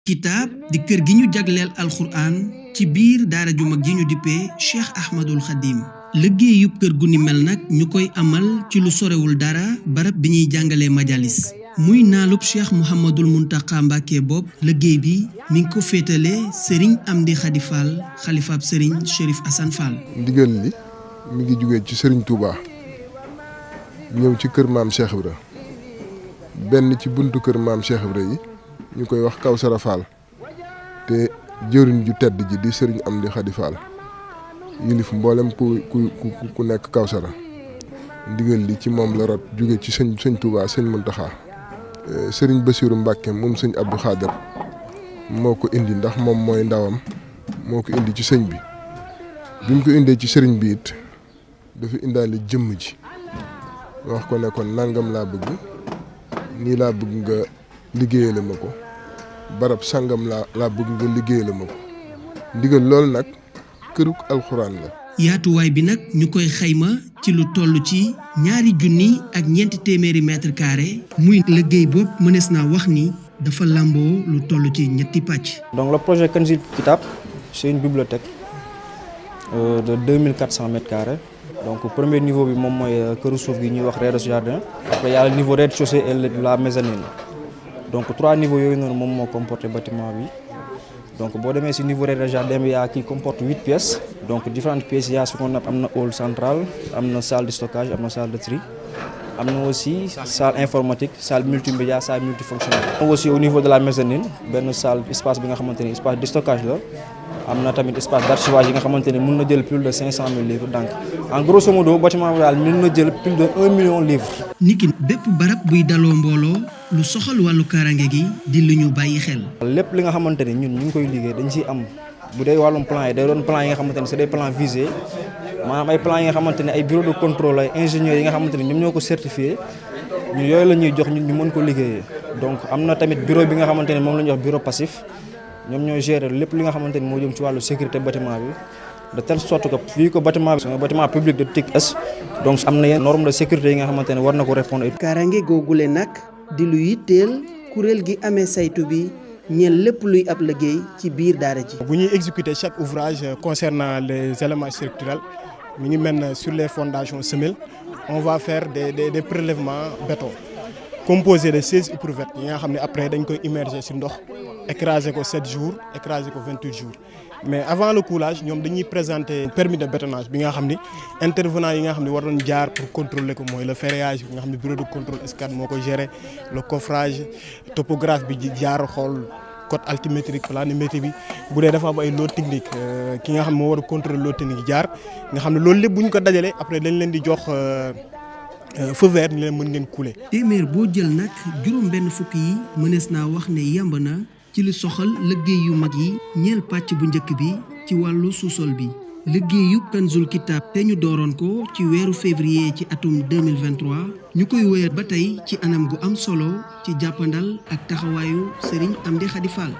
kitaab di kër gi ñu jagleel alxuraan ci biir daara ju mag ji ñu dippee Cheikh Ahmadul Khadim liggéeyub kër gu ni mel nag ñu koy amal ci lu sorewul dara barab bi ñuy jàngalee majalis muy naalub Cheikh Mouhamadul Mountakha Mbacké bopp liggéey bi mi ngi ko féetale Serigne Amdi Khady Fall xalifaab Serigne Chérif Assane Fall. ndigal li mi ngi jugee ci Serigne Touba ñëw ci kër maam Cheikh Ibra benn ci buntu kër maam Cheikh Ibra yi ñu koy wax Kawsara Fall te jëriñ ju tedd ji di Serigne Amdi Khady Fall yilif mboolem ku nekk Kawsara ndigal li ci moom la rot jóge ci sëñ Touba sëñ Mountakha Serigne Bassirou Mbacké moom sëñ Abdou Khader moo ko indi ndax moom mooy ndawam moo ko indi ci sëñ bi mu ko indee ci sëriñ bi it dafa indaale jëmm ji wax ko ne kon nangam laa bëgg nii laa bëgg nga liggéeyale ma ko barab sangam laa bëgg nga liggéeyale ma ko ndigal loolu nag këruk alxuraan la. yaatuwaay bi nag ñu koy xayma ci lu toll ci 2,400 mètres carrés muy liggéey bopp mënees naa wax ni dafa lamboo lu toll ci ñetti pàcc. Donc le projet Kanzul Kitab c'est une bibliothèque de 2,400 mètres carrés. Donc premier niveau bi moom mooy këru suuf gi ñuy wax rez-de-jardin après y a le niveau rez-de-chaussée et la mezzanine donc 3 niveaux yooyu noonu moom moo comporté bâtiment bi donc boo demee ci niveau rez-de-jardin bi yaa qui comporte 8 pièces donc différentes pièces y a ce qu'on appelle am na hall central am na salle de stockage am na salle de tri am na aussi salle informatique salle multimédia salle multifonctionnelle. Aussi au niveau de la mezzanine benn salle espace bi nga xamante ni espace de stockage la. am na tamit espace d'archivage yi nga xamante ne mën na jël plus de 500 000 livres donc en grosso modo bâtiment bi daal mën na jël plus de 1 million livres. niki bépp barab buy daloo mbooloo lu soxal wàllu kaaraange gi di lu ñu bàyyi xel. lépp li nga xamante ne ñun ñu ngi koy liggéey dañ ciy am bu dee wàllum plan yi day doon plan yi nga xamante ne c'est des plans visés maanaam ay plans yi nga xamante ne ay bureau de contrôle ay ingénieurs yi nga xamante ne ñoom ñoo ko certifié ñu yooyu la ñuy jox ñun ñu mën ko liggéeyee donc am na tamit bureau bi nga xamante ne moom la ñuy wax bureau passif. ñoom ñoo gérer lépp li nga xamante ni moo jëm ci wàllu sécurité bâtiment bi de telle sorte que fii ko bâtiment bi c'est un bâtiment public de type S donc am na yenn norme de sécurité yi nga xamante ne war na ko répondre. kaaraange googule nag di lu yitteel kuréel gi amee saytu bi ñeel lépp luy ab liggéey ci biir daara ji. bu ñuy exécuter chaque ouvrage concernant les éléments structurels mi ngi mel ne sur les fondations semelles on va faire des prélèvements béton composé de 16 éprouvettes yi nga xam ne après dañ koy immerger ci ndox. écraser ko 7 jours écraser ko 28 jours mais avant le coulage ñoom dañuy présenter permis de bétonnage bi nga xam ni intervenant yi nga xam ne war nañ jaar pour contrôler ko mooy le ferraillage bi nga xam ne bureau de contrôle SCAD moo ko gérer le coffrage topographe bi jaar xool code altimétrique planimétrie bi bu dee dafa am ay lot technique ki nga xam ne moo war a contrôler lot technique jaar nga xam ne loolu lépp bu ñu ko dajalee après dañ leen di jox feu vert ni leen mën ngeen couler. téeméer boo jël nag juróom benn fukk yi mënees naa wax ne yemb na. ci lu soxal liggéey yu mag yi ñeel pàcc bu njëkk bi ci wàllu sous-sol bi liggéeyu Kanzul Kitab te ñu dooroon ko ci weeru février ci atum 2023 ñu koy wéyal ba tey ci anam gu am solo ci jàppandal ak taxawaayu Serigne Amdi Khady Fall.